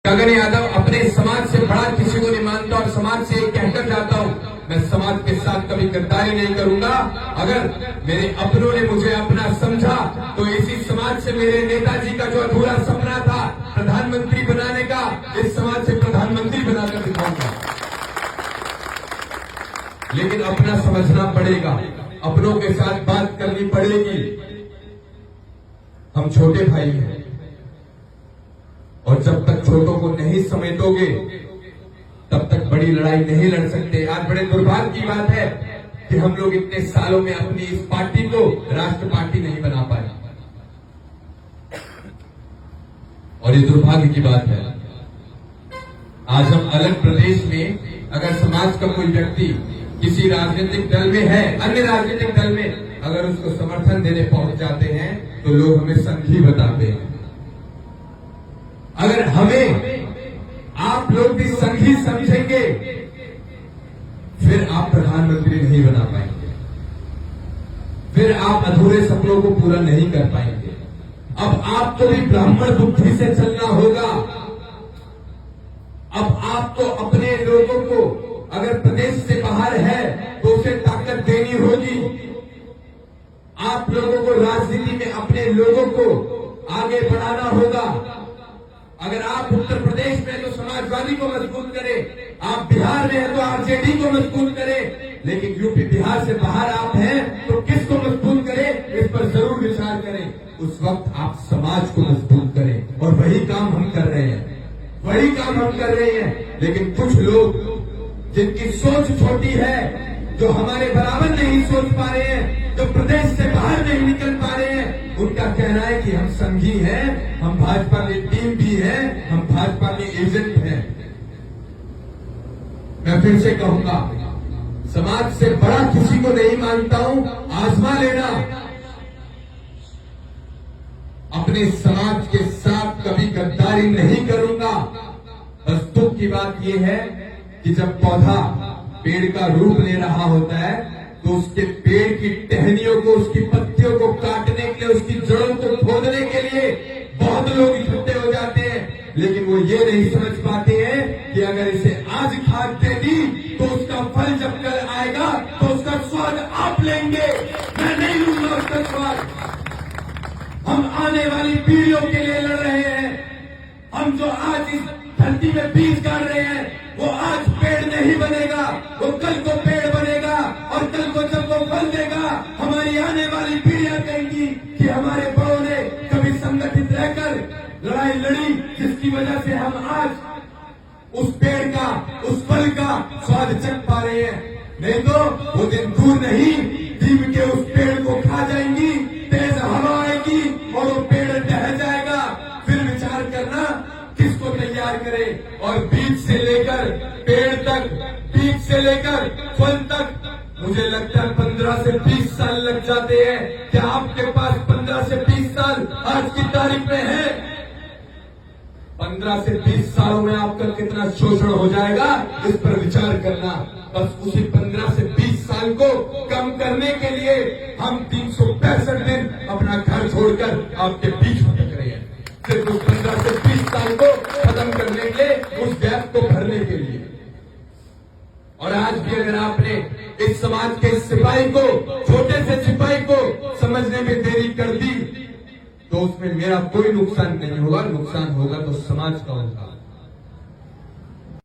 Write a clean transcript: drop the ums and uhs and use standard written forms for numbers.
गगन यादव अपने समाज से बड़ा किसी को नहीं मानता और समाज से कहकर जाता हूं, मैं समाज के साथ कभी गद्दारी नहीं करूंगा। अगर मेरे अपनों ने मुझे अपना समझा तो इसी समाज से मेरे नेताजी का जो अधूरा सपना था प्रधानमंत्री बनाने का, इस समाज से प्रधानमंत्री बनाकर दिखाऊंगा। लेकिन अपना समझना पड़ेगा, अपनों के साथ बात करनी पड़ेगी। हम छोटे भाई हैं और जब तक छोटों को नहीं समेटोगे तब तक बड़ी लड़ाई नहीं लड़ सकते। आज बड़े दुर्भाग्य की बात है कि हम लोग इतने सालों में अपनी इस पार्टी को राष्ट्र पार्टी नहीं बना पाए और ये दुर्भाग्य की बात है। आज हम अलग प्रदेश में अगर समाज का कोई व्यक्ति किसी राजनीतिक दल में है, अन्य राजनीतिक दल में अगर उसको समर्थन देने पहुंच जाते हैं तो लोग हमें संघी बताते हैं। अगर हमें आप लोग भी संघी समझेंगे फिर आप प्रधानमंत्री नहीं बना पाएंगे, फिर आप अधूरे सपनों को पूरा नहीं कर पाएंगे। अब आपको भी ब्राह्मण बुद्धि से चलना होगा। अब आपको अपने लोगों को अगर प्रदेश से बाहर है तो उसे ताकत देनी होगी। आप लोगों को राजनीति में अपने लोगों को आगे बढ़ाना होगा। अगर आप उत्तर प्रदेश में तो समाजवादी को मजबूत करें, आप बिहार में हैं तो आरजेडी को मजबूत करें, लेकिन यूपी बिहार से बाहर आप हैं तो किसको मजबूत करें, इस पर जरूर विचार करें। उस वक्त आप समाज को मजबूत करें और वही काम हम कर रहे हैं, वही काम हम कर रहे हैं। लेकिन कुछ लोग जिनकी सोच छोटी है, जो हमारे बराबर नहीं सोच पा रहे हैं, जो प्रदेश से बाहर नहीं निकल पा रहे हैं, उनका कहना है कि हम संघी हैं, हम भाजपा में टीम भी हैं, हम भाजपा में एजेंट हैं। मैं फिर से कहूंगा, समाज से बड़ा किसी को नहीं मानता हूं, आजमा लेना। अपने समाज के साथ कभी गद्दारी नहीं करूंगा। बस दुख की बात यह है कि जब पौधा पेड़ का रूप ले रहा होता है तो उसके पेड़ की टहनियों को, उसकी पत्तियों को काटने के लिए, उसकी जड़ों को खोदने के लिए बहुत लोग इकट्ठे हो जाते हैं। लेकिन वो ये नहीं समझ पाते हैं कि अगर इसे आज खाद दे दी तो उसका फल जब कल आएगा तो उसका स्वाद आप लेंगे, मैं नहीं लूंगा उसका स्वाद। हम आने वाली पीढ़ियों के लिए लड़ रहे हैं। हम जो आज इस धरती में बीज गाड़ रहे हैं वो आज पेड़ नहीं बनेगा, वो कल को पेड़ बनेगा और कल को जब वो फल देगा हमारी आने वाली पीढ़ियां कहेंगी कि हमारे बड़ों ने कभी संगठित रहकर लड़ाई लड़ी, जिसकी वजह से हम आज उस पेड़ का, उस फल का स्वाद चख पा रहे हैं। नहीं तो वो दिन दूर नहीं, नीम के उस पेड़ को खा जाएंगी, तेज हवा आएगी और वो पेड़ ढह जाएगा। फिर विचार करना किसको तैयार करें। और बीज से लेकर पेड़ तक, बीज से लेकर फल तक मुझे लगता है 15 से 20 साल लग जाते हैं। क्या आपके पास 15 से 20 साल आज की तारीख में है? 15 से 20 सालों में आपका कितना शोषण हो जाएगा, इस पर विचार करना। बस उसी 15 से 20 साल को कम करने के लिए हम 365 दिन अपना घर छोड़कर आपके बीच भटक रहे हैं, सिर्फ उस 15 से 20 साल को खत्म करने के लिए, उस गैप को भरने के लिए। और आज भी अगर आपने इस समाज के सिपाही को, छोटे से सिपाही को समझने में देरी कर दी तो उसमें मेरा कोई नुकसान नहीं होगा, नुकसान होगा तो समाज का होगा।